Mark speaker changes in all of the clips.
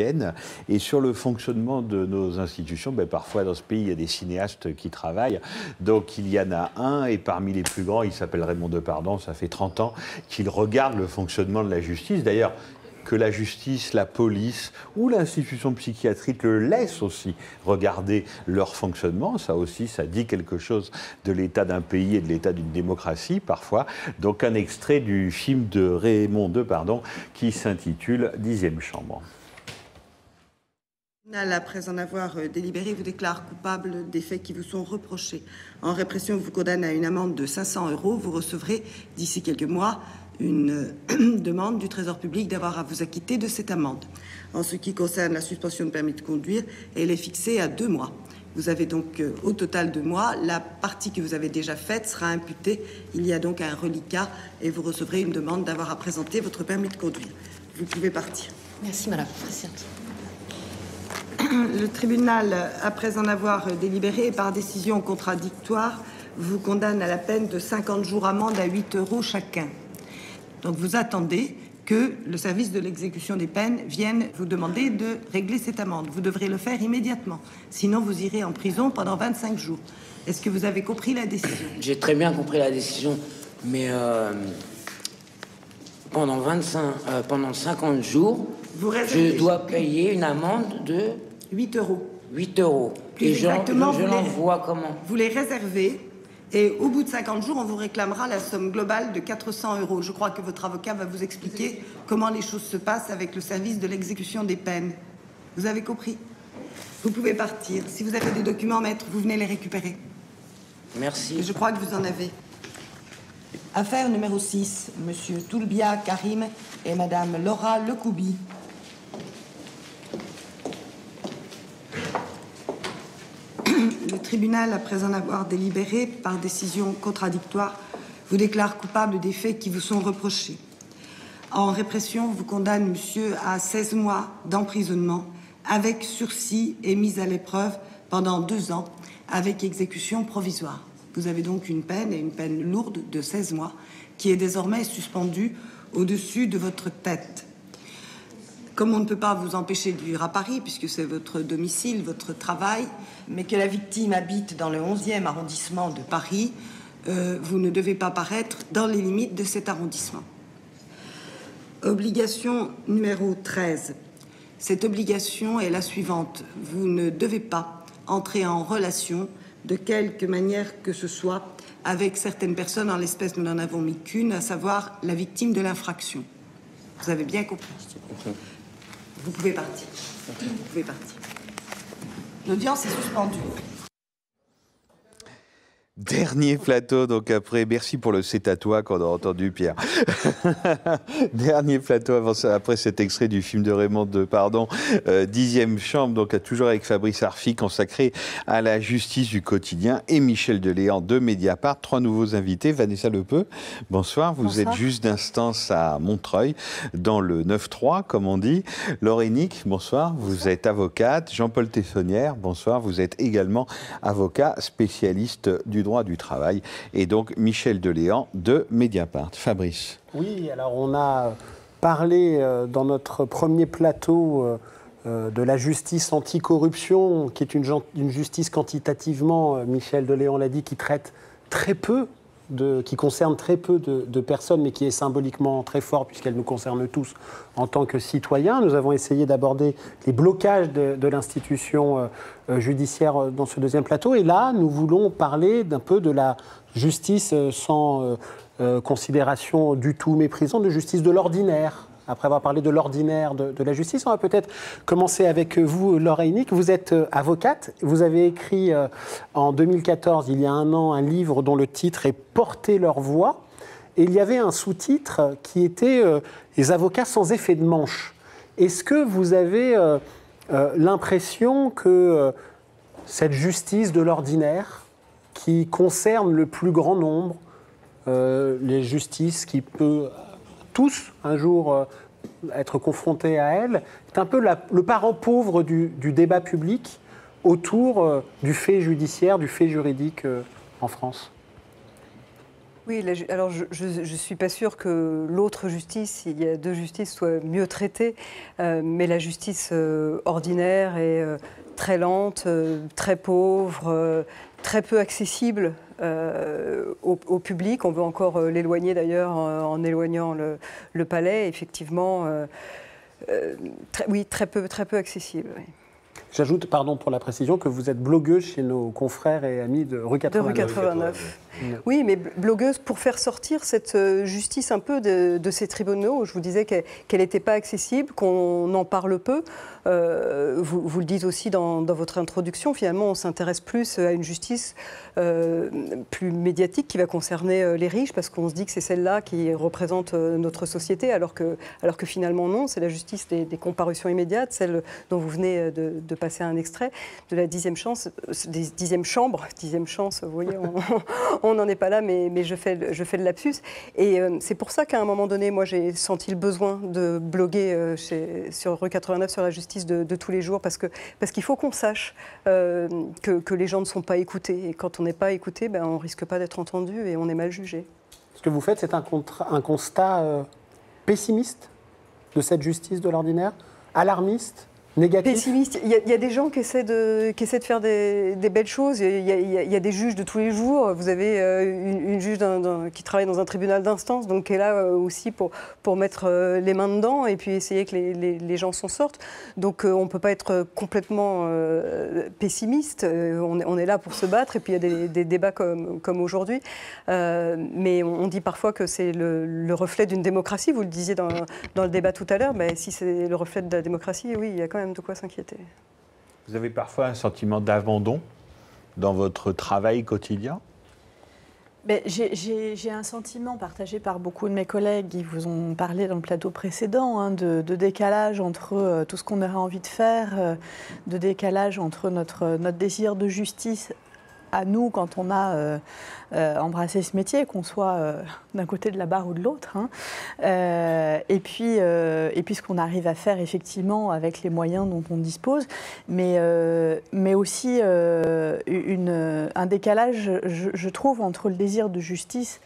Speaker 1: américaine. Et sur le fonctionnement de nos institutions, parfois dans ce pays, il y a des cinéastes qui travaillent. Donc il y en a un, et parmi les plus grands, il s'appelle Raymond Depardon, ça fait 30 ans qu'il regarde le fonctionnement de la justice. D'ailleurs, que la justice, la police ou l'institution psychiatrique le laissent aussi regarder leur fonctionnement. Ça aussi, ça dit quelque chose de l'état d'un pays et de l'état d'une démocratie, parfois. Donc un extrait du film de Raymond Depardon qui s'intitule « 10e chambre ».
Speaker 2: Après en avoir délibéré, vous déclare coupable des faits qui vous sont reprochés. En répression, vous condamne à une amende de 500 €. Vous recevrez, d'ici quelques mois, une demande du Trésor public d'avoir à vous acquitter de cette amende. En ce qui concerne la suspension de permis de conduire, elle est fixée à 2 mois. Vous avez donc au total 2 mois. La partie que vous avez déjà faite sera imputée. Il y a donc un reliquat et vous recevrez une demande d'avoir à présenter votre permis de conduire. Vous pouvez partir.
Speaker 3: Merci, madame la présidente.
Speaker 2: Le tribunal, après en avoir délibéré et par décision contradictoire, vous condamne à la peine de 50 jours amende à 8 € chacun. Donc vous attendez que le service de l'exécution des peines vienne vous demander de régler cette amende. Vous devrez le faire immédiatement. Sinon, vous irez en prison pendant 25 jours. Est-ce que vous avez compris la décision?
Speaker 4: J'ai très bien compris la décision, mais pendant 50 jours, je dois payer une amende de
Speaker 2: 8 €.
Speaker 4: 8 €.
Speaker 2: Plus
Speaker 4: Et
Speaker 2: exactement,
Speaker 4: je l'envoie comment?
Speaker 2: Vous les réservez. Et au bout de 50 jours, on vous réclamera la somme globale de 400 €. Je crois que votre avocat va vous expliquer comment les choses se passent avec le service de l'exécution des peines. Vous avez compris? Vous pouvez partir. Si vous avez des documents, maître, vous venez les récupérer.
Speaker 4: Merci.
Speaker 2: Et je crois que vous en avez. Affaire numéro 6, Monsieur Toulbia Karim et Madame Laura Lecoubi. Le tribunal, après en avoir délibéré par décision contradictoire, vous déclare coupable des faits qui vous sont reprochés. En répression, vous condamne monsieur à 16 mois d'emprisonnement avec sursis et mise à l'épreuve pendant 2 ans avec exécution provisoire. Vous avez donc une peine, et une peine lourde de 16 mois, qui est désormais suspendue au-dessus de votre tête. Comme on ne peut pas vous empêcher de vivre à Paris, puisque c'est votre domicile, votre travail, mais que la victime habite dans le 11e arrondissement de Paris, vous ne devez pas paraître dans les limites de cet arrondissement. Obligation numéro 13. Cette obligation est la suivante. Vous ne devez pas entrer en relation de quelque manière que ce soit avec certaines personnes. En l'espèce, nous n'en avons mis qu'une, à savoir la victime de l'infraction. Vous avez bien compris? Vous pouvez partir. Vous pouvez partir. L'audience est suspendue.
Speaker 1: Dernier plateau, donc après, merci pour le c'est à toi qu'on a entendu, Pierre. Dernier plateau après cet extrait du film de Raymond Depardon, 10e chambre, donc toujours avec Fabrice Arfi, consacré à la justice du quotidien, et Michel Deléan de Mediapart. 3 nouveaux invités. Vanessa Lepeu, bonsoir. Vous êtes juge d'instance à Montreuil, dans le 9-3, comme on dit. Laure Hennick, bonsoir. Vous êtes avocate. Jean-Paul Tessonnière, bonsoir. Vous êtes également avocat spécialiste du droit du travail, et donc Michel Deléan de Mediapart. Fabrice.
Speaker 5: Oui, alors on a parlé dans notre premier plateau de la justice anticorruption, qui est une justice quantitativement, Michel Deléan l'a dit, qui traite très peu, qui concerne très peu de personnes, mais qui est symboliquement très fort puisqu'elle nous concerne tous en tant que citoyens. Nous avons essayé d'aborder les blocages de l'institution judiciaire dans ce deuxième plateau. Et là, nous voulons parler d'un peu de la justice sans considération du tout méprisante, de justice de l'ordinaire. Après avoir parlé de l'ordinaire de la justice, on va peut-être commencer avec vous, Laure Hennick. Vous êtes avocate. Vous avez écrit en 2014, il y a 1 an, un livre dont le titre est « Porter leur voix ». Et il y avait un sous-titre qui était « Les avocats sans effet de manche ». Est-ce que vous avez l'impression que cette justice de l'ordinaire, qui concerne le plus grand nombre, les justices qui peut tous un jour être confrontés à elle, c'est un peu le parent pauvre du débat public autour du fait judiciaire, du fait juridique en France?
Speaker 3: Oui, alors je ne suis pas sûre que l'autre justice, il y a deux justices, soit mieux traitée, mais la justice ordinaire est très lente, très pauvre, très peu accessible au public. On veut encore l'éloigner d'ailleurs en éloignant le palais, effectivement, très peu accessible. Oui.
Speaker 5: J'ajoute, pardon pour la précision, que vous êtes blogueuse chez nos confrères et amis de rue 89.
Speaker 3: De rue 89. Oui, mais blogueuse pour faire sortir cette justice un peu de ces tribunaux. Je vous disais qu'elle n'était pas accessible, qu'on en parle peu. Vous le dites aussi dans votre introduction, finalement, on s'intéresse plus à une justice plus médiatique qui va concerner les riches, parce qu'on se dit que c'est celle-là qui représente notre société, alors que finalement non, c'est la justice des comparutions immédiates, celle dont vous venez de passer un extrait, de la 10e chance, des 10e chambre, 10e chance, vous voyez, on n'en est pas là, mais je fais le lapsus. Et c'est pour ça qu'à un moment donné, moi j'ai senti le besoin de bloguer sur rue 89 sur la justice de tous les jours, parce qu'il faut qu'on sache que les gens ne sont pas écoutés. Et quand on n'est pas écouté, ben, on ne risque pas d'être entendu et on est mal jugé.
Speaker 5: Ce que vous faites, c'est un constat pessimiste de cette justice de l'ordinaire, alarmiste, négatif.
Speaker 3: Pessimiste. Il y a des gens qui essaient de faire des belles choses. Il y a des juges de tous les jours. Vous avez une juge qui travaille dans un tribunal d'instance, donc qui est là aussi pour mettre les mains dedans et puis essayer que les gens s'en sortent. Donc on ne peut pas être complètement pessimiste. On est là pour se battre et puis il y a des débats comme aujourd'hui. Mais on dit parfois que c'est le reflet d'une démocratie. Vous le disiez dans le débat tout à l'heure. Mais si c'est le reflet de la démocratie, oui, il y a quand même de quoi s'inquiéter.
Speaker 1: Vous avez parfois un sentiment d'abandon dans votre travail quotidien ?
Speaker 6: J'ai un sentiment partagé par beaucoup de mes collègues qui vous ont parlé dans le plateau précédent, de décalage entre tout ce qu'on aurait envie de faire, de décalage entre notre désir de justice à nous quand on a embrassé ce métier, qu'on soit d'un côté de la barre ou de l'autre, hein. Et puis ce qu'on arrive à faire effectivement avec les moyens dont on dispose, mais aussi un décalage, je trouve, entre le désir de justice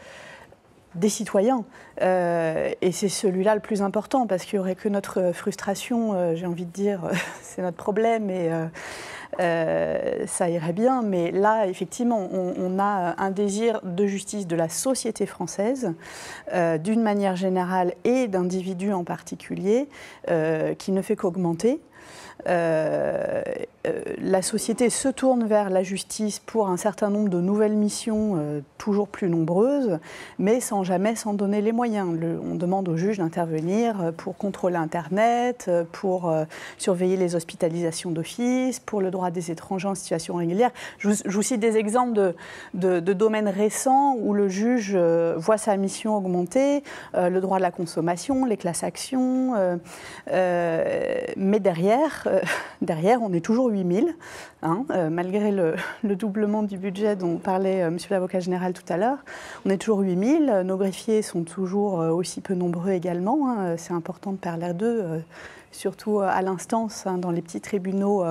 Speaker 6: des citoyens. Et c'est celui-là le plus important, parce qu'il n'y aurait que notre frustration, j'ai envie de dire, c'est notre problème, et ça irait bien. Mais là, effectivement, on a un désir de justice de la société française, d'une manière générale, et d'individus en particulier, qui ne fait qu'augmenter. La société se tourne vers la justice pour un certain nombre de nouvelles missions toujours plus nombreuses, mais sans jamais s'en donner les moyens. On demande aux juges d'intervenir pour contrôler Internet, pour surveiller les hospitalisations d'office, pour le droit des étrangers en situation régulière. Je vous cite des exemples de domaines récents où le juge voit sa mission augmenter, le droit de la consommation, les classes actions, mais derrière, on est toujours 8000, hein, malgré le doublement du budget dont parlait monsieur l'avocat général tout à l'heure. On est toujours 8000, nos greffiers sont toujours aussi peu nombreux également, hein. C'est important de parler d'eux, surtout à l'instance, hein, dans les petits tribunaux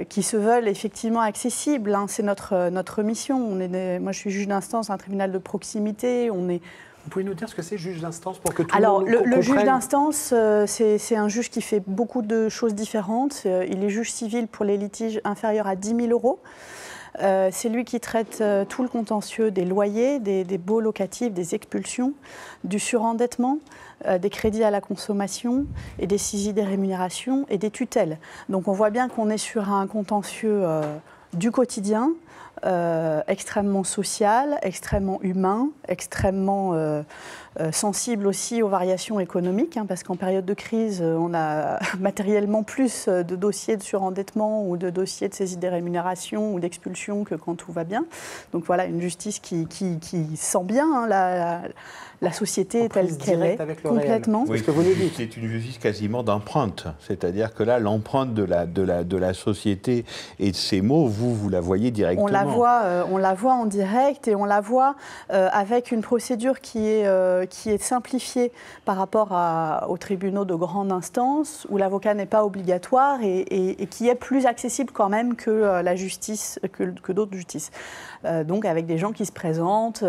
Speaker 6: qui se veulent effectivement accessibles, hein. C'est notre mission. Moi, je suis juge d'instance, un tribunal de proximité.
Speaker 5: Vous pouvez nous dire ce que c'est, juge d'instance, pour que tout le monde comprenne ?
Speaker 6: Alors, le juge d'instance, c'est un juge qui fait beaucoup de choses différentes. Il est juge civil pour les litiges inférieurs à 10 000 euros. C'est lui qui traite tout le contentieux des loyers, des baux locatifs, des expulsions, du surendettement, des crédits à la consommation et des saisies des rémunérations et des tutelles. Donc on voit bien qu'on est sur un contentieux du quotidien, extrêmement social, extrêmement humain, extrêmement sensible aussi aux variations économiques, hein, parce qu'en période de crise, on a matériellement plus de dossiers de surendettement ou de dossiers de saisie des rémunérations ou d'expulsion que quand tout va bien. Donc voilà, une justice qui sent bien, hein, la société telle qu'elle est, complètement.
Speaker 1: Oui, c'est une justice quasiment d'empreinte, c'est-à-dire que là, l'empreinte de la société et de ses mots, vous la voyez directement.
Speaker 6: On la voit en direct et on la voit avec une procédure qui est simplifiée par rapport aux tribunaux de grande instance, où l'avocat n'est pas obligatoire et qui est plus accessible quand même que la justice, que d'autres justices. Donc avec des gens qui se présentent,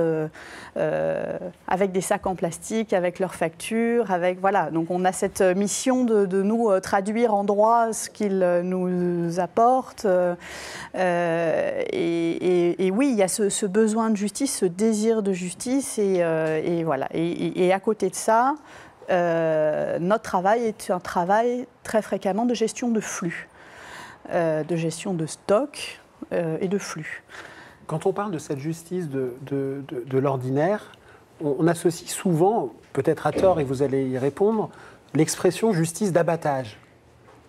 Speaker 6: avec des sacs en plastique, avec leurs factures, voilà. Donc on a cette mission de nous traduire en droit ce qu'ils nous apportent. Et oui, il y a ce besoin de justice, ce désir de justice, et voilà. Et à côté de ça, notre travail est un travail très fréquemment de gestion de flux, de gestion de stock et de flux.
Speaker 5: Quand on parle de cette justice de l'ordinaire, on associe souvent, peut-être à tort et vous allez y répondre, l'expression justice d'abattage.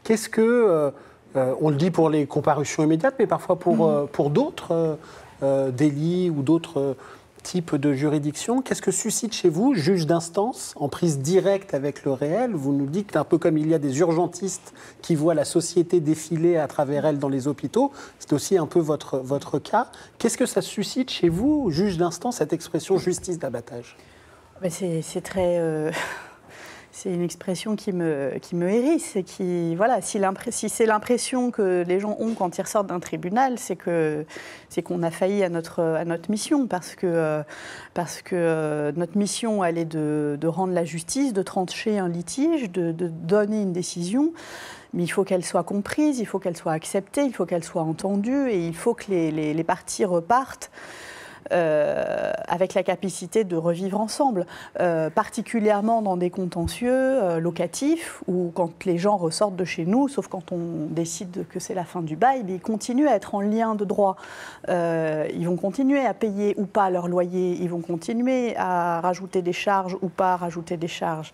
Speaker 5: Qu'est-ce que, on le dit pour les comparutions immédiates, mais parfois pour d'autres délits ou d'autres types de juridictions, qu'est-ce que suscite chez vous, juge d'instance, en prise directe avec le réel? Vous nous dites un peu comme il y a des urgentistes qui voient la société défiler à travers elle dans les hôpitaux, c'est aussi un peu votre cas. Qu'est-ce que ça suscite chez vous, juge d'instance, cette expression justice d'abattage?
Speaker 6: C'est très... C'est une expression qui me hérisse et qui, voilà, si c'est l'impression que les gens ont quand ils ressortent d'un tribunal, c'est qu'on a failli à notre mission, parce que notre mission, elle est de rendre la justice, de trancher un litige, de donner une décision. Mais il faut qu'elle soit comprise, il faut qu'elle soit acceptée, il faut qu'elle soit entendue, et il faut que les parties repartent avec la capacité de revivre ensemble, particulièrement dans des contentieux locatifs, où quand les gens ressortent de chez nous, sauf quand on décide que c'est la fin du bail, ils continuent à être en lien de droit. Ils vont continuer à payer ou pas leur loyer, ils vont continuer à rajouter des charges ou pas rajouter des charges.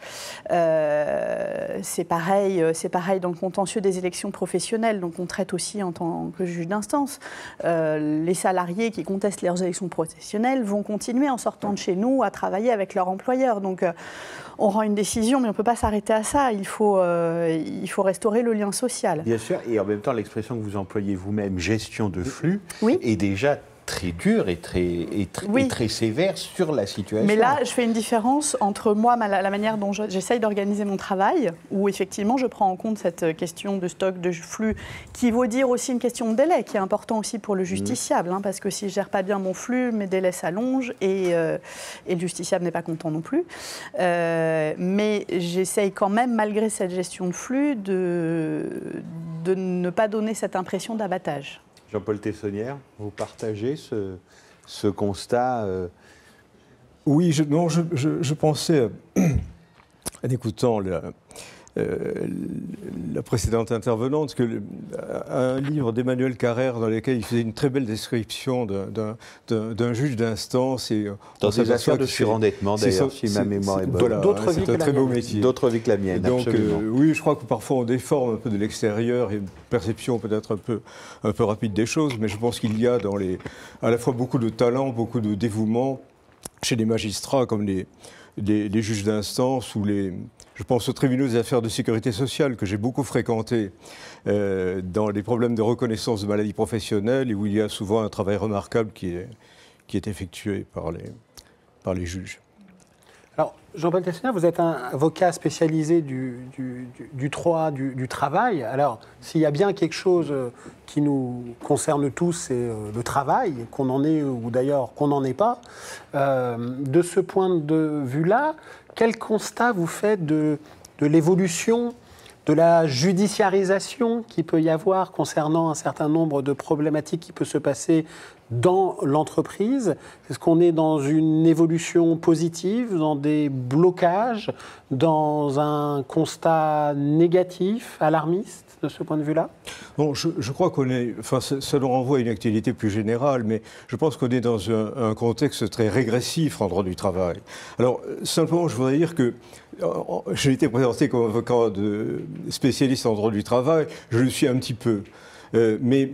Speaker 6: C'est pareil dans le contentieux des élections professionnelles, donc on traite aussi en tant que juge d'instance. Les salariés qui contestent leurs élections professionnelles vont continuer en sortant de chez nous à travailler avec leur employeur. Donc on rend une décision, mais on ne peut pas s'arrêter à ça. Il faut restaurer le lien social.
Speaker 1: Bien sûr, et en même temps, l'expression que vous employez vous-même, gestion de flux,
Speaker 6: oui,
Speaker 1: est déjà très dure et très sévère sur la situation.
Speaker 6: Mais là, je fais une différence entre moi, la manière dont j'essaye d'organiser mon travail, où effectivement je prends en compte cette question de stock, de flux, qui veut dire aussi une question de délai, qui est important aussi pour le justiciable, parce que si je ne gère pas bien mon flux, mes délais s'allongent et le justiciable n'est pas content non plus. Mais j'essaye quand même, malgré cette gestion de flux, de ne pas donner cette impression d'abattage.
Speaker 1: Jean-Paul Tessonnière, vous partagez ce constat
Speaker 7: Oui, je pensais, en écoutant la précédente intervenante, un livre d'Emmanuel Carrère dans lequel il faisait une très belle description d'un juge d'instance.
Speaker 1: Dans des affaires de surendettement, d'ailleurs, si ma mémoire est bonne.
Speaker 7: Voilà, c'est un très beau métier.
Speaker 1: D'autres vies que la mienne,
Speaker 7: donc,
Speaker 1: absolument.
Speaker 7: oui, je crois que parfois on déforme un peu de l'extérieur et une perception peut-être un peu rapide des choses, mais je pense qu'il y a à la fois beaucoup de talent, beaucoup de dévouement chez les magistrats comme les juges d'instance ou je pense aux tribunaux des affaires de sécurité sociale que j'ai beaucoup fréquentés dans les problèmes de reconnaissance de maladies professionnelles et où il y a souvent un travail remarquable qui est effectué par les juges.
Speaker 5: Alors, Jean-Paul Tessonnière, vous êtes un avocat spécialisé du droit du travail. Alors, s'il y a bien quelque chose qui nous concerne tous, c'est le travail, qu'on en ait ou d'ailleurs qu'on n'en ait pas. De ce point de vue-là, quel constat vous faites de l'évolution, de la judiciarisation qu'il peut y avoir concernant un certain nombre de problématiques qui peut se passer dans l'entreprise? Est-ce qu'on est dans une évolution positive, dans des blocages, dans un constat négatif, alarmiste de ce point de vue-là?
Speaker 7: Bon, je crois qu'on est... Enfin, ça nous renvoie à une actualité plus générale, mais je pense qu'on est dans un contexte très régressif en droit du travail. Alors, simplement, je voudrais dire que j'ai été présenté comme avocat spécialiste en droit du travail, je le suis un petit peu. Mais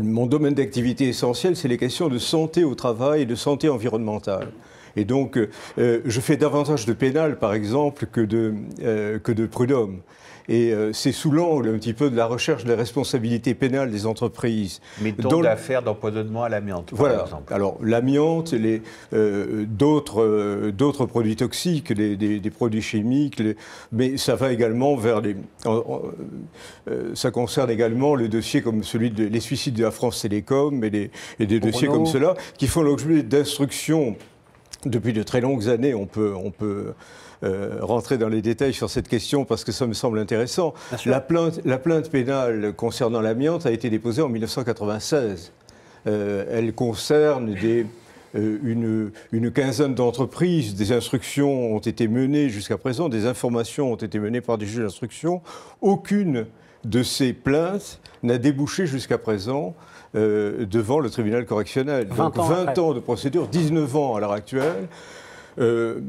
Speaker 7: mon domaine d'activité essentiel, c'est les questions de santé au travail et de santé environnementale. Et donc, je fais davantage de pénal, par exemple, que de prud'homme. Et c'est sous l'angle un petit peu de la recherche des responsabilités pénales des entreprises.
Speaker 1: Mais dont l'affaire d'empoisonnement à l'amiante,
Speaker 7: voilà.
Speaker 1: par exemple.
Speaker 7: Alors, l'amiante, d'autres produits toxiques, des produits chimiques, mais ça va également vers ça concerne également le dossier comme celui des suicides de la France Télécom et des dossiers comme cela qui font l'objet d'instructions depuis de très longues années. On peut rentrer dans les détails sur cette question parce que ça me semble intéressant. La plainte pénale concernant l'amiante a été déposée en 1996. Elle concerne une quinzaine d'entreprises. Des instructions ont été menées jusqu'à présent, des informations ont été menées par des juges d'instruction. Aucune de ces plaintes n'a débouché jusqu'à présent devant le tribunal correctionnel. Donc 20 ans de procédure, 19 ans à l'heure actuelle. Un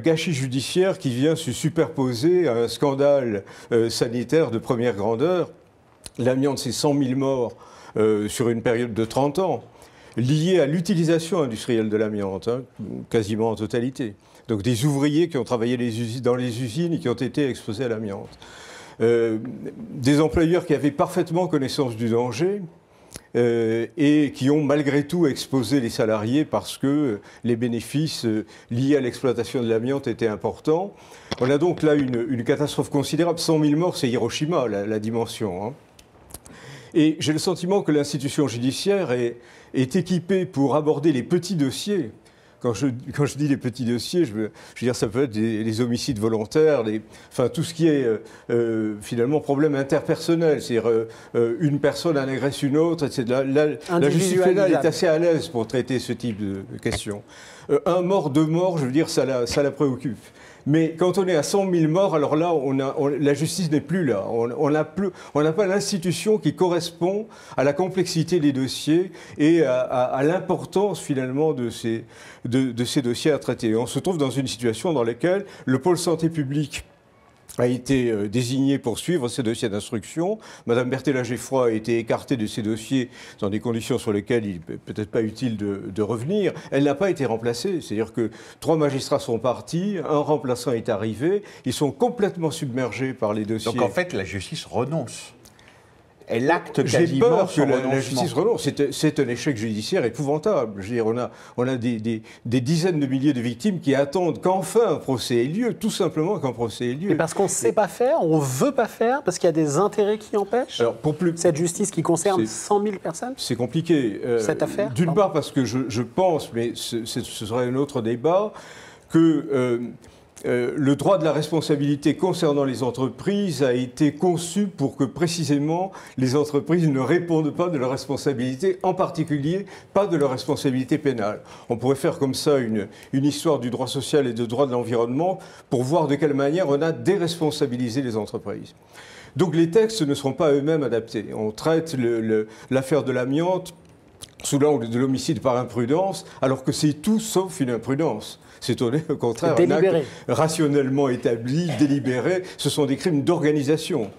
Speaker 7: gâchis judiciaire qui vient se superposer à un scandale sanitaire de première grandeur. L'amiante, c'est 100 000 morts sur une période de 30 ans, liés à l'utilisation industrielle de l'amiante, quasiment en totalité. Donc des ouvriers qui ont travaillé dans les usines et qui ont été exposés à l'amiante. Des employeurs qui avaient parfaitement connaissance du danger, et qui ont malgré tout exposé les salariés parce que les bénéfices liés à l'exploitation de l'amiante étaient importants. On a donc là une catastrophe considérable. 100 000 morts, c'est Hiroshima, la dimension. Et j'ai le sentiment que l'institution judiciaire est équipée pour aborder les petits dossiers. Quand je dis les petits dossiers, je veux dire, ça peut être les homicides volontaires, enfin tout ce qui est finalement problème interpersonnel, c'est-à-dire une personne en agresse une autre, etc. La justice pénale est assez à l'aise pour traiter ce type de questions. Un mort, deux morts, je veux dire, ça la préoccupe. Mais quand on est à 100 000 morts, alors là, la justice n'est plus là. On n'a pas l'institution qui correspond à la complexité des dossiers et à l'importance finalement de ces dossiers à traiter. On se trouve dans une situation dans laquelle le pôle santé publique a été désignée pour suivre ces dossiers d'instruction. Madame Berthella-Geffroy a été écartée de ces dossiers dans des conditions sur lesquelles il n'est peut-être pas utile de revenir. Elle n'a pas été remplacée. C'est-à-dire que 3 magistrats sont partis, un remplaçant est arrivé. Ils sont complètement submergés par les dossiers.
Speaker 1: Donc en fait, la justice renonce. Elle acte quasiment
Speaker 7: J'ai peur que
Speaker 1: son
Speaker 7: la justice renonce. C'est un échec judiciaire épouvantable. Je veux dire, on a des dizaines de milliers de victimes qui attendent qu'enfin un procès ait lieu, tout simplement qu'un procès ait lieu.
Speaker 5: Et parce qu'on ne sait pas faire, on ne veut pas faire, parce qu'il y a des intérêts qui empêchent cette justice qui concerne 100 000 personnes.
Speaker 7: C'est compliqué.
Speaker 5: Cette affaire.
Speaker 7: D'une part parce que je pense, mais ce serait un autre débat, que le droit de la responsabilité concernant les entreprises a été conçu pour que précisément les entreprises ne répondent pas de leur responsabilité, en particulier pas de leur responsabilité pénale. On pourrait faire comme ça une histoire du droit social et du droit de l'environnement pour voir de quelle manière on a déresponsabilisé les entreprises. Donc les textes ne seront pas eux-mêmes adaptés. On traite l'affaire de l'amiante sous l'angle de l'homicide par imprudence, alors que c'est tout sauf une imprudence. C'est au contraire un acte rationnellement établi, délibéré. Ce sont des crimes d'organisation.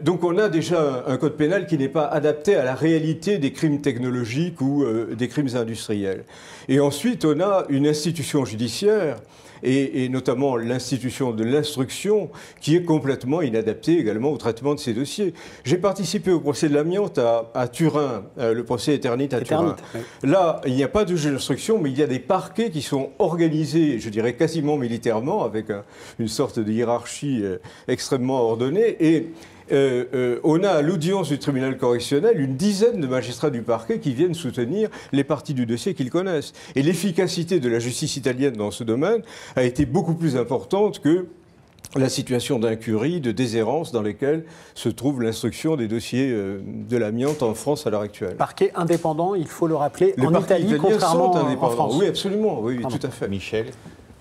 Speaker 7: Donc on a déjà un code pénal qui n'est pas adapté à la réalité des crimes technologiques ou des crimes industriels. Et ensuite, on a une institution judiciaire, et notamment l'institution de l'instruction, qui est complètement inadaptée également au traitement de ces dossiers. J'ai participé au procès de l'amiante à Turin, le procès Eternit à Turin. Oui. Là, il n'y a pas de juge d'instruction, mais il y a des parquets qui sont organisés, je dirais quasiment militairement, avec une sorte de hiérarchie extrêmement ordonnée. Et on a à l'audience du tribunal correctionnel une dizaine de magistrats du parquet qui viennent soutenir les parties du dossier qu'ils connaissent. Et l'efficacité de la justice italienne dans ce domaine a été beaucoup plus importante que la situation d'incurie, de déshérence dans lesquelles se trouve l'instruction des dossiers de l'amiante en France à l'heure actuelle.
Speaker 5: Parquet indépendant, il faut le rappeler, en Italie, contrairement en France.
Speaker 7: Oui, absolument, oui, tout à fait.
Speaker 1: Michel ?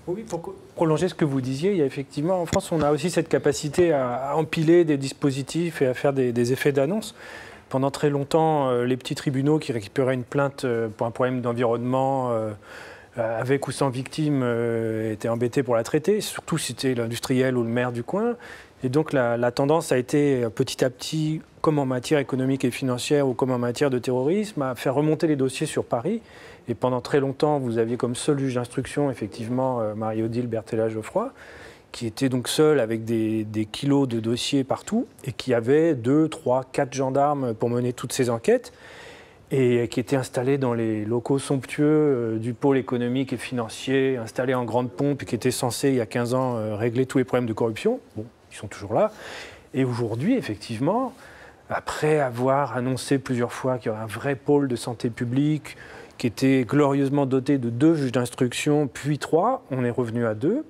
Speaker 8: Oui, pour prolonger ce que vous disiez, il y a effectivement, en France, on a aussi cette capacité à empiler des dispositifs et à faire des effets d'annonce. Pendant très longtemps, les petits tribunaux qui récupéraient une plainte pour un problème d'environnement, avec ou sans victime, étaient embêtés pour la traiter, surtout si c'était l'industriel ou le maire du coin. Et donc la tendance a été petit à petit, comme en matière économique et financière ou comme en matière de terrorisme, à faire remonter les dossiers sur Paris. Et pendant très longtemps, vous aviez comme seul juge d'instruction, effectivement, Marie-Odile Berthella-Geoffroy, qui était donc seul avec des kilos de dossiers partout et qui avait 2, 3, 4 gendarmes pour mener toutes ces enquêtes et qui était installé dans les locaux somptueux du pôle économique et financier, installé en grande pompe et qui était censé, il y a 15 ans, régler tous les problèmes de corruption. Bon, ils sont toujours là. Et aujourd'hui, effectivement, après avoir annoncé plusieurs fois qu'il y aurait un vrai pôle de santé publique qui était glorieusement doté de 2 juges d'instruction, puis 3, on est revenu à 2.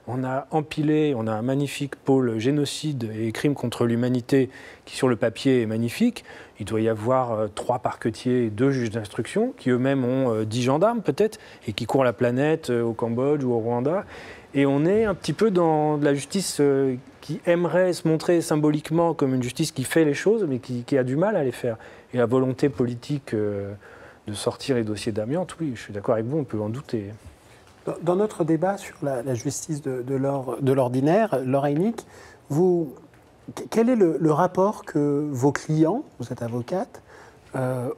Speaker 8: On a empilé, on a un magnifique pôle génocide et crimes contre l'humanité qui, sur le papier, est magnifique. Il doit y avoir 3 parquetiers et 2 juges d'instruction qui eux-mêmes ont 10 gendarmes peut-être et qui courent la planète au Cambodge ou au Rwanda. Et on est un petit peu dans de la justice qui aimerait se montrer symboliquement comme une justice qui fait les choses mais qui a du mal à les faire. Et la volonté politique de sortir les dossiers d'amiante, oui, je suis d'accord avec vous, on peut en douter.
Speaker 5: Dans notre débat sur la justice de l'ordinaire, Laura Hennick, quel est le rapport que vos clients, vous êtes avocate,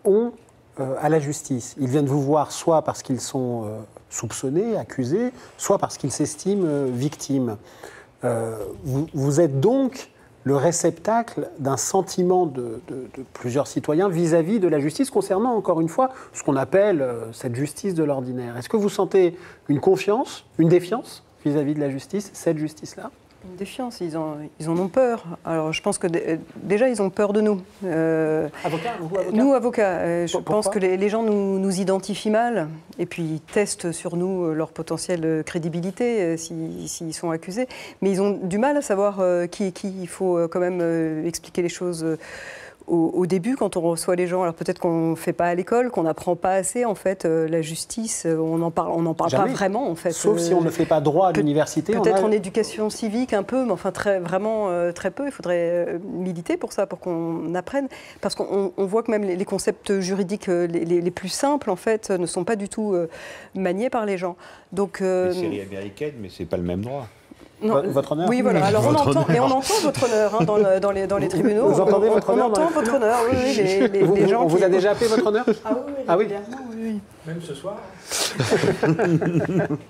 Speaker 5: ont à la justice? Ils viennent vous voir soit parce qu'ils sont soupçonnés, accusés, soit parce qu'ils s'estiment victimes. Vous êtes donc le réceptacle d'un sentiment de plusieurs citoyens vis-à-vis de la justice concernant, encore une fois, ce qu'on appelle cette justice de l'ordinaire. Est-ce que vous sentez une confiance, une défiance vis-à-vis de la justice, cette justice-là?
Speaker 3: Une défiance, ils en ont peur. Alors je pense que déjà ils ont peur de nous.
Speaker 5: Avocats, vous, avocats?
Speaker 3: Nous, avocats. Je
Speaker 5: Pourquoi?
Speaker 3: pense que les gens nous identifient mal et puis ils testent sur nous leur potentielle crédibilité s'ils sont accusés. Mais ils ont du mal à savoir qui est qui. Il faut quand même expliquer les choses au début, quand on reçoit les gens. Alors peut-être qu'on ne fait pas à l'école, qu'on n'apprend pas assez, en fait, la justice, on n'en parle pas vraiment, en fait.
Speaker 5: Sauf si on ne fait pas droit à l'université.
Speaker 3: Peut-être en éducation civique un peu, mais enfin vraiment très peu. Il faudrait militer pour ça, pour qu'on apprenne. Parce qu'on voit que même les concepts juridiques les plus simples, en fait, ne sont pas du tout maniés par les gens. Donc,
Speaker 1: les séries américaines, mais c'est pas le même droit.
Speaker 3: Non,
Speaker 5: votre honneur?
Speaker 3: Oui, voilà. Alors on entend votre honneur hein, dans les tribunaux.
Speaker 5: Vous entendez votre honneur?
Speaker 3: On entend votre honneur, oui. Les gens
Speaker 5: on vous a déjà appelé votre honneur?
Speaker 3: Ah oui, oui.
Speaker 8: Même ce soir.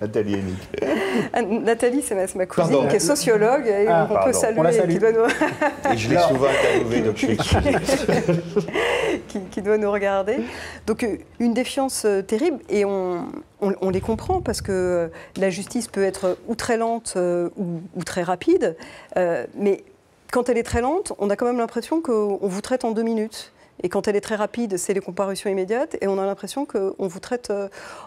Speaker 1: Nathalie Hennick.
Speaker 3: Nathalie, c'est ma cousine qui est sociologue. Et on peut saluer.
Speaker 5: On la salue.
Speaker 3: Qui doit nous...
Speaker 1: Et je l'ai souvent interviewée, donc je suis excusé.
Speaker 3: qui doit nous regarder. Donc une défiance terrible et on les comprend parce que la justice peut être ou très lente ou très rapide, mais quand elle est très lente, on a quand même l'impression qu'on vous traite en 2 minutes. Et quand elle est très rapide, c'est les comparutions immédiates. Et on a l'impression qu'on vous traite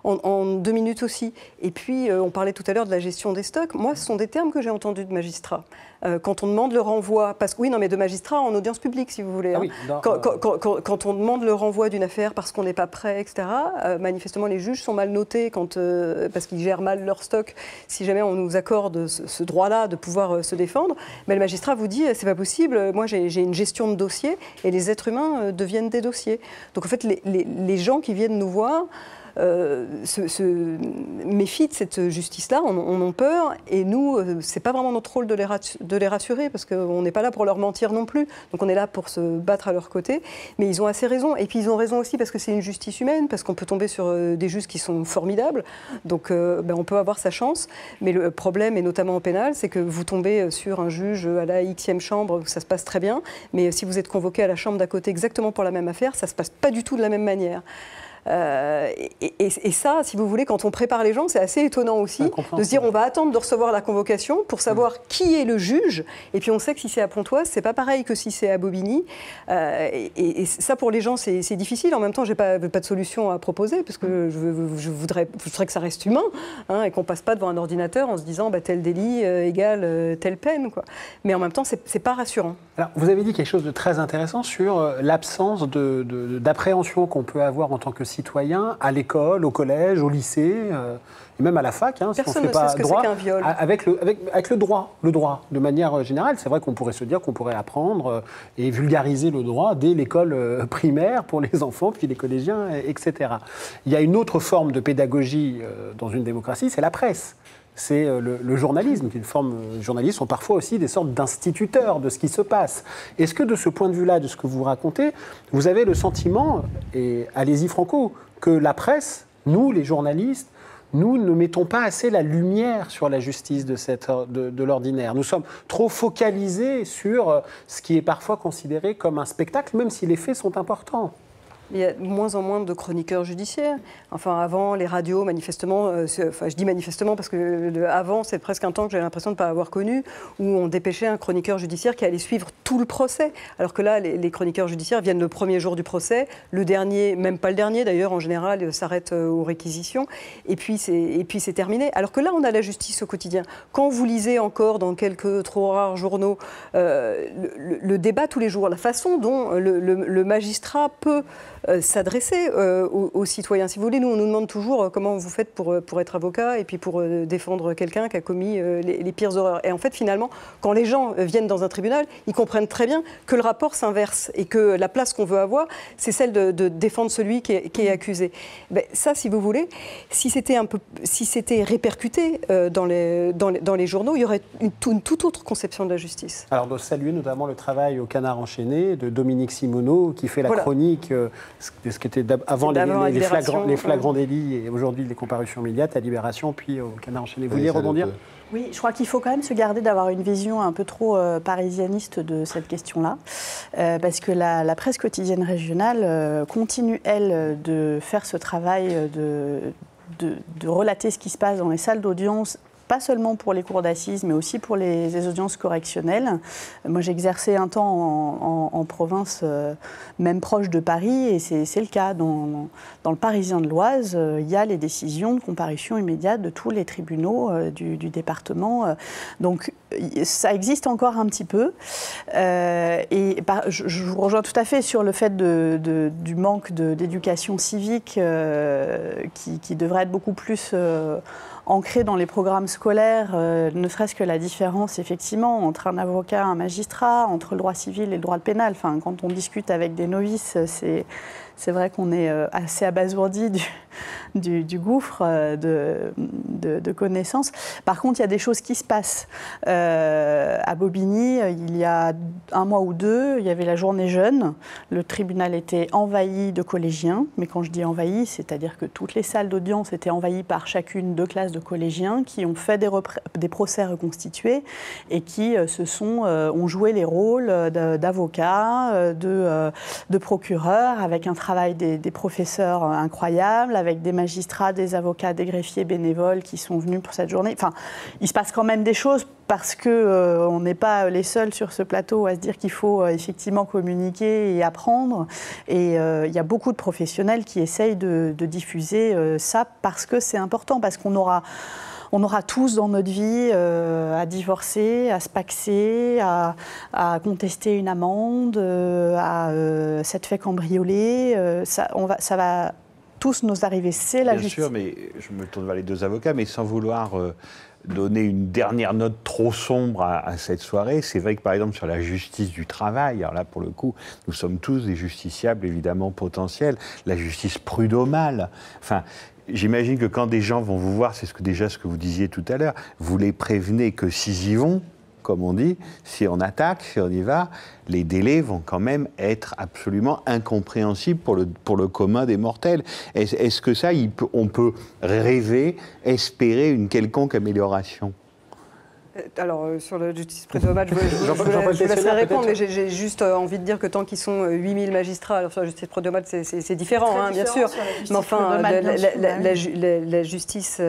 Speaker 3: en 2 minutes aussi. Et puis, on parlait tout à l'heure de la gestion des stocks. Moi, ce sont des termes que j'ai entendus de magistrats. Quand on demande le renvoi, de magistrats en audience publique, si vous voulez.
Speaker 5: Ah oui,
Speaker 3: quand on demande le renvoi d'une affaire parce qu'on n'est pas prêt, etc., manifestement, les juges sont mal notés parce qu'ils gèrent mal leur stock. Si jamais on nous accorde ce droit-là de pouvoir se défendre, mais le magistrat vous dit, c'est pas possible, moi j'ai une gestion de dossier et les êtres humains deviennent des dossiers. Donc en fait, les gens qui viennent nous voir se méfient de cette justice-là, en ont peur, et nous, c'est pas vraiment notre rôle de les rassurer, parce qu'on n'est pas là pour leur mentir non plus, donc on est là pour se battre à leur côté, mais ils ont assez raison, et puis ils ont raison aussi parce que c'est une justice humaine, parce qu'on peut tomber sur des juges qui sont formidables, donc on peut avoir sa chance, mais le problème, et notamment en pénal, c'est que vous tombez sur un juge à la Xème chambre où ça se passe très bien, mais si vous êtes convoqué à la chambre d'à côté exactement pour la même affaire, ça se passe pas du tout de la même manière. Et ça, si vous voulez, quand on prépare les gens, c'est assez étonnant aussi de se dire on va attendre de recevoir la convocation pour savoir qui est le juge. Et puis on sait que si c'est à Pontoise, c'est pas pareil que si c'est à Bobigny. Et ça, pour les gens, c'est difficile. En même temps, j'ai pas de solution à proposer parce que je voudrais que ça reste humain et qu'on passe pas devant un ordinateur en se disant tel délit égale telle peine, quoi. Mais en même temps, c'est pas rassurant.
Speaker 5: Alors, vous avez dit quelque chose de très intéressant sur l'absence d'appréhension qu'on peut avoir en tant que citoyen à l'école, au collège, au lycée, et même à la fac, si on ne fait pas droit, avec le droit, de manière générale. C'est vrai qu'on pourrait se dire qu'on pourrait apprendre et vulgariser le droit dès l'école primaire pour les enfants, puis les collégiens, etc. Il y a une autre forme de pédagogie dans une démocratie, c'est la presse. c'est le journalisme, qui est une forme. Les journalistes sont parfois aussi des sortes d'instituteurs de ce qui se passe. Est-ce que de ce point de vue-là, de ce que vous racontez, vous avez le sentiment, et allez-y Franco, que la presse, nous les journalistes, nous ne mettons pas assez la lumière sur la justice de l'ordinaire. Nous sommes trop focalisés sur ce qui est parfois considéré comme un spectacle, même si les faits sont importants.
Speaker 3: Il y a de moins en moins de chroniqueurs judiciaires. Enfin, avant, les radios, manifestement, enfin, je dis manifestement parce que avant, c'est presque un temps que j'ai l'impression de ne pas avoir connu, où on dépêchait un chroniqueur judiciaire qui allait suivre tout le procès. Alors que là, les chroniqueurs judiciaires viennent le premier jour du procès, le dernier, même pas le dernier d'ailleurs, en général, s'arrêtent aux réquisitions, et puis c'est terminé. Alors que là, on a la justice au quotidien. Quand vous lisez encore dans quelques trop rares journaux le débat tous les jours, la façon dont le magistrat peut s'adresser aux citoyens. Si vous voulez, nous, on nous demande toujours comment vous faites pour être avocat et puis pour défendre quelqu'un qui a commis les pires horreurs. Et en fait, finalement, quand les gens viennent dans un tribunal, ils comprennent très bien que le rapport s'inverse et que la place qu'on veut avoir, c'est celle de défendre celui qui est accusé. Ben, ça, si vous voulez, si c'était répercuté dans les journaux, il y aurait une toute autre conception de la justice.
Speaker 5: Alors, on doit saluer notamment le travail au Canard enchaîné de Dominique Simoneau, qui fait la chronique, ce qui était avant les flagrants délits et aujourd'hui les comparutions immédiates à Libération, puis au Canard enchaîné. Vous vouliez rebondir ?
Speaker 6: Oui, je crois qu'il faut quand même se garder d'avoir une vision un peu trop parisianiste de cette question-là, parce que la presse quotidienne régionale continue, elle, de faire ce travail de relater ce qui se passe dans les salles d'audience, pas seulement pour les cours d'assises, mais aussi pour les audiences correctionnelles. Moi, j'ai exercé un temps en province, même proche de Paris, et c'est le cas. Dans le Parisien de l'Oise, il y a les décisions de comparution immédiate de tous les tribunaux du département. Donc, ça existe encore un petit peu. Je vous rejoins tout à fait sur le fait du manque d'éducation civique qui devrait être beaucoup plus ancré dans les programmes scolaires, ne serait-ce que la différence effectivement entre un avocat et un magistrat, entre le droit civil et le droit pénal. Enfin, quand on discute avec des novices, c'est vrai qu'on est assez abasourdi du gouffre de connaissances. Par contre, il y a des choses qui se passent. À Bobigny, il y a un mois ou deux, il y avait la journée jeune. Le tribunal était envahi de collégiens. Mais quand je dis envahi, c'est-à-dire que toutes les salles d'audience étaient envahies par chacune 2 classes de collégiens qui ont fait des procès reconstitués et qui ont joué les rôles d'avocats, de procureurs, avec un travail des professeurs incroyable, avec des magistrats, des avocats, des greffiers bénévoles qui sont venus pour cette journée. Enfin, il se passe quand même des choses parce qu'on n'est pas les seuls sur ce plateau à se dire qu'il faut effectivement communiquer et apprendre. Et il y a beaucoup de professionnels qui essayent de diffuser ça parce que c'est important, parce qu'on aura tous dans notre vie à divorcer, à se paxer, à contester une amende, à s'être fait cambrioler. Ça va tous nous arriver. C'est la justice.
Speaker 1: Bien sûr, mais je me tourne vers les 2 avocats, mais sans vouloir donner une dernière note trop sombre à cette soirée. C'est vrai que, par exemple, sur la justice du travail, alors là, pour le coup, nous sommes tous des justiciables, évidemment, potentiels. La justice prud'homale, enfin... J'imagine que quand des gens vont vous voir, c'est ce que vous disiez tout à l'heure, vous les prévenez que s'ils y vont, comme on dit, si on attaque, si on y va, les délais vont quand même être absolument incompréhensibles pour le commun des mortels. Est-ce que ça, on peut rêver, espérer une quelconque amélioration ?
Speaker 3: Alors, sur la justice prud'homale, je vous laisserai répondre, mais j'ai juste envie de dire que tant qu'ils sont 8000 magistrats, alors sur la justice prud'homale, c'est différent, hein, bien sûr. Mais enfin, la justice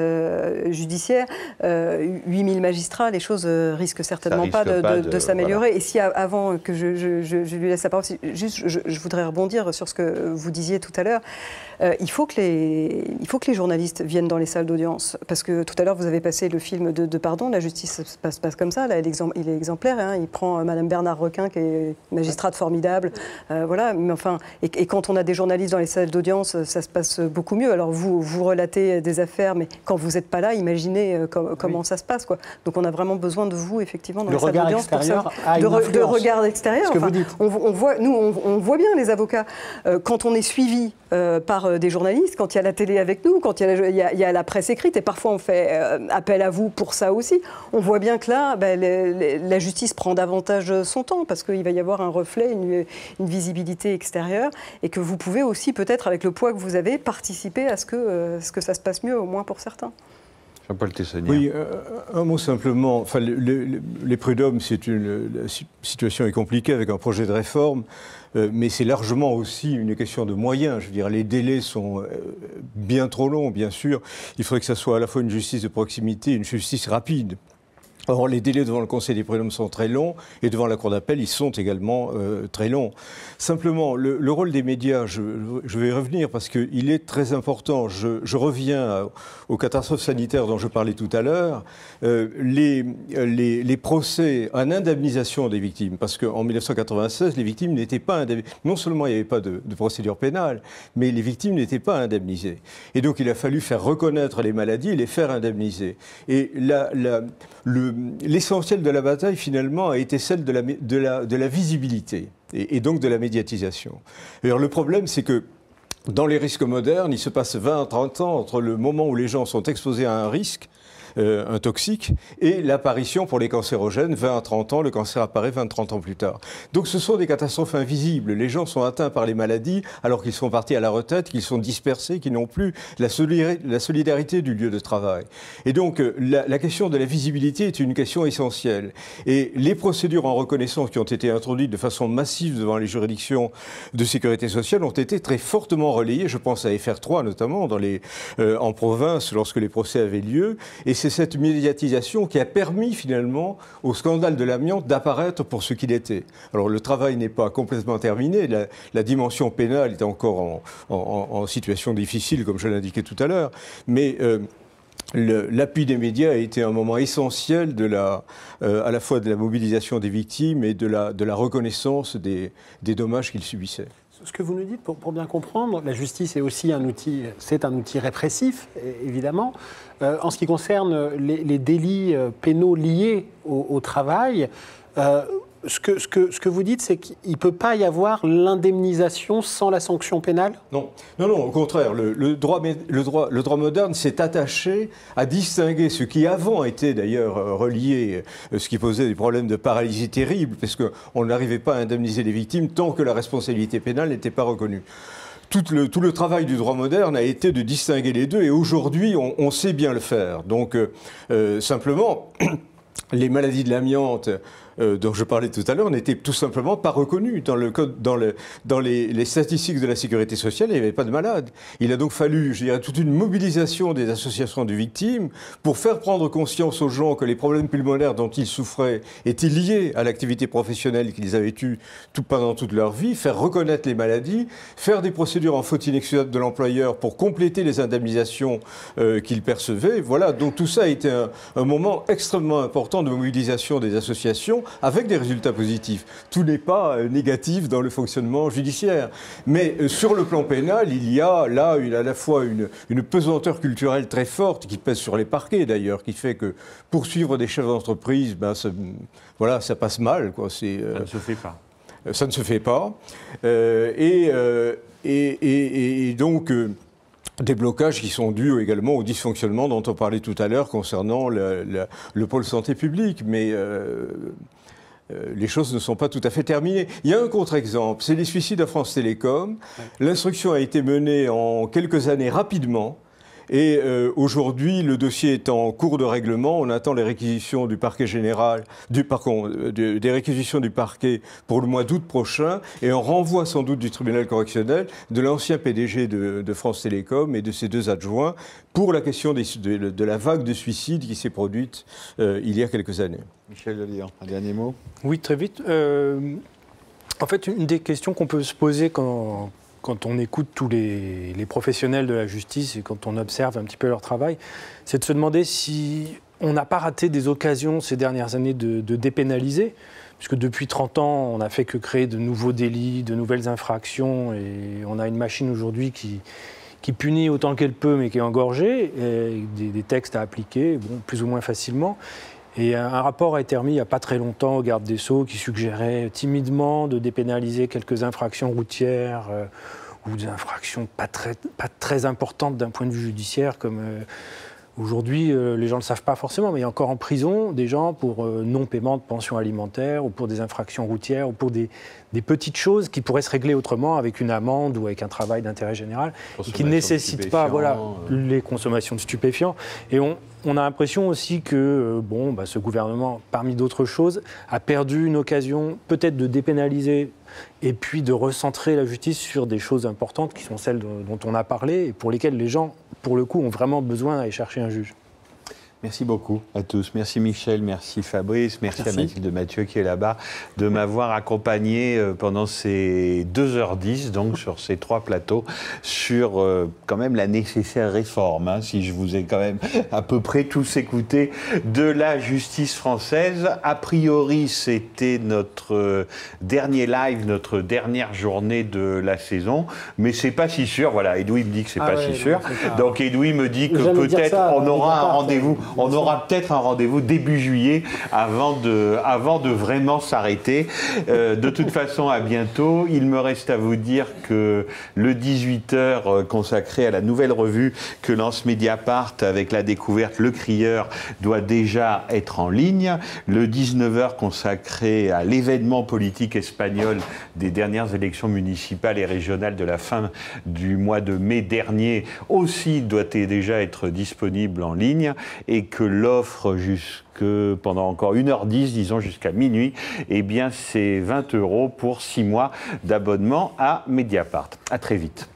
Speaker 3: judiciaire, 8000 magistrats, les choses risquent certainement pas de s'améliorer. Voilà. Et si, avant que je lui laisse la parole, juste, je voudrais rebondir sur ce que vous disiez tout à l'heure. Il faut que les journalistes viennent dans les salles d'audience. Parce que tout à l'heure, vous avez passé le film de Pardon, la justice passe comme ça. Là, il est exemplaire. Hein. Il prend Madame Bernard Requin, qui est magistrate formidable. Voilà. Mais enfin, et quand on a des journalistes dans les salles d'audience, ça se passe beaucoup mieux. Alors, vous relatez des affaires, mais quand vous n'êtes pas là, imaginez comment ça se passe, quoi. Donc, on a vraiment besoin de vous, effectivement, dans les salles d'audience. De regard extérieur. Enfin, on voit bien les avocats. Quand on est suivi par des journalistes, quand il y a la télé avec nous, quand il y a la presse écrite, et parfois on fait appel à vous pour ça aussi. On voit bien que là, la justice prend davantage son temps, parce qu'il va y avoir un reflet, une visibilité extérieure, et que vous pouvez aussi, peut-être, avec le poids que vous avez, participer à ce que ça se passe mieux, au moins pour certains.
Speaker 1: Jean-Paul Tessonnière.
Speaker 7: Oui, un mot simplement. Enfin, les prud'hommes, la situation est compliquée avec un projet de réforme, mais c'est largement aussi une question de moyens. Je veux dire, les délais sont bien trop longs, bien sûr. Il faudrait que ça soit à la fois une justice de proximité et une justice rapide. Or, les délais devant le Conseil des prud'hommes sont très longs et devant la Cour d'appel, ils sont également très longs. Simplement, le rôle des médias, je vais y revenir parce qu'il est très important. Je reviens aux catastrophes sanitaires dont je parlais tout à l'heure. Les procès en indemnisation des victimes, parce qu'en 1996, les victimes n'étaient pas indemnisées. Non seulement il n'y avait pas de procédure pénale, mais les victimes n'étaient pas indemnisées. Et donc, il a fallu faire reconnaître les maladies et les faire indemniser. Et l'essentiel de la bataille, finalement, a été celle de la visibilité et donc de la médiatisation. Alors, le problème, c'est que dans les risques modernes, il se passe 20 à 30 ans entre le moment où les gens sont exposés à un risque, un toxique, et l'apparition pour les cancérogènes, 20 à 30 ans, le cancer apparaît 20 à 30 ans plus tard. Donc ce sont des catastrophes invisibles. Les gens sont atteints par les maladies alors qu'ils sont partis à la retraite, qu'ils sont dispersés, qu'ils n'ont plus la solidarité du lieu de travail. Et donc la question de la visibilité est une question essentielle. Et les procédures en reconnaissance qui ont été introduites de façon massive devant les juridictions de sécurité sociale ont été très fortement relayées. Je pense à FR3 notamment en province lorsque les procès avaient lieu. Et c'est cette médiatisation qui a permis finalement au scandale de l'amiante d'apparaître pour ce qu'il était. Alors le travail n'est pas complètement terminé, la dimension pénale est encore en situation difficile, comme je l'indiquais tout à l'heure, mais l'appui des médias a été un moment essentiel à la fois de la mobilisation des victimes et de la reconnaissance des dommages qu'ils subissaient.
Speaker 5: Ce que vous nous dites, pour bien comprendre, la justice est aussi un outil répressif, évidemment. En ce qui concerne les délits pénaux liés au travail, ce que vous dites, c'est qu'il ne peut pas y avoir l'indemnisation sans la sanction pénale ?
Speaker 7: Non, au contraire. Le droit moderne s'est attaché à distinguer ce qui avant était d'ailleurs relié, ce qui posait des problèmes de paralysie terribles, parce qu'on n'arrivait pas à indemniser les victimes tant que la responsabilité pénale n'était pas reconnue. Tout le travail du droit moderne a été de distinguer les deux, et aujourd'hui, on sait bien le faire. Donc, simplement, les maladies de l'amiante dont je parlais tout à l'heure n'étaient tout simplement pas reconnues dans les statistiques de la sécurité sociale. Il n'y avait pas de malades. Il a donc fallu, je dirais, toute une mobilisation des associations de victimes pour faire prendre conscience aux gens que les problèmes pulmonaires dont ils souffraient étaient liés à l'activité professionnelle qu'ils avaient eue pendant toute leur vie, faire reconnaître les maladies, faire des procédures en faute inexcusable de l'employeur pour compléter les indemnisations qu'ils percevaient. Voilà, donc tout ça a été un moment extrêmement important de mobilisation des associations, avec des résultats positifs. Tout n'est pas négatif dans le fonctionnement judiciaire. Mais sur le plan pénal, il y a là à la fois une pesanteur culturelle très forte qui pèse sur les parquets d'ailleurs, qui fait que poursuivre des chefs d'entreprise, ça passe mal, quoi. Ça
Speaker 1: ne se fait pas.
Speaker 7: Ça ne se fait pas. Et donc... des blocages qui sont dus également au dysfonctionnement dont on parlait tout à l'heure concernant le pôle santé publique. Mais les choses ne sont pas tout à fait terminées. Il y a un contre-exemple, c'est les suicides à France Télécom. Ouais. L'instruction a été menée en quelques années rapidement. Et aujourd'hui, le dossier est en cours de règlement. On attend les réquisitions du parquet général, des réquisitions du parquet pour le mois d'août prochain. Et on renvoie sans doute du tribunal correctionnel de l'ancien PDG de France Télécom et de ses deux adjoints pour la question de la vague de suicides qui s'est produite il y a quelques années.
Speaker 1: Michel Lelian, un dernier mot ?
Speaker 8: Oui, très vite. En fait, une des questions qu'on peut se poser quand on écoute tous les professionnels de la justice et quand on observe un petit peu leur travail, c'est de se demander si on n'a pas raté des occasions ces dernières années de dépénaliser, puisque depuis 30 ans, on n'a fait que créer de nouveaux délits, de nouvelles infractions, et on a une machine aujourd'hui qui punit autant qu'elle peut, mais qui est engorgée, et des textes à appliquer, plus ou moins facilement. Et un rapport a été remis il n'y a pas très longtemps au garde des Sceaux qui suggérait timidement de dépénaliser quelques infractions routières ou des infractions pas très importantes d'un point de vue judiciaire, comme aujourd'hui, les gens ne le savent pas forcément, mais il y a encore en prison des gens pour non-paiement de pension alimentaire ou pour des infractions routières ou pour des petites choses qui pourraient se régler autrement avec une amende ou avec un travail d'intérêt général et qui ne nécessitent pas les consommations de stupéfiants. Et on a l'impression aussi que ce gouvernement, parmi d'autres choses, a perdu une occasion peut-être de dépénaliser et puis de recentrer la justice sur des choses importantes qui sont celles dont on a parlé et pour lesquelles les gens, pour le coup, ont vraiment besoin d'aller chercher un juge.
Speaker 1: Merci beaucoup à tous. Merci Michel, merci Fabrice, merci à Mathilde Mathieu qui est là-bas de m'avoir accompagné pendant ces 2h10, donc sur ces 3 plateaux, sur quand même la nécessaire réforme, si je vous ai quand même à peu près tous écoutés, de la justice française. A priori, c'était notre dernier live, notre dernière journée de la saison, mais c'est pas si sûr. Voilà, Edoui me dit que c'est pas si sûr. Donc Edoui me dit que peut-être on aura un rendez-vous. On aura peut-être un rendez-vous début juillet avant de vraiment s'arrêter. De toute façon, à bientôt. Il me reste à vous dire que le 18h consacré à la nouvelle revue que lance Mediapart avec la découverte Le Crieur doit déjà être en ligne. Le 19h consacré à l'événement politique espagnol des dernières élections municipales et régionales de la fin du mois de mai dernier aussi doit déjà être disponible en ligne. Et que l'offre pendant encore 1h10, disons jusqu'à minuit, eh bien c'est 20 € pour 6 mois d'abonnement à Mediapart. À très vite.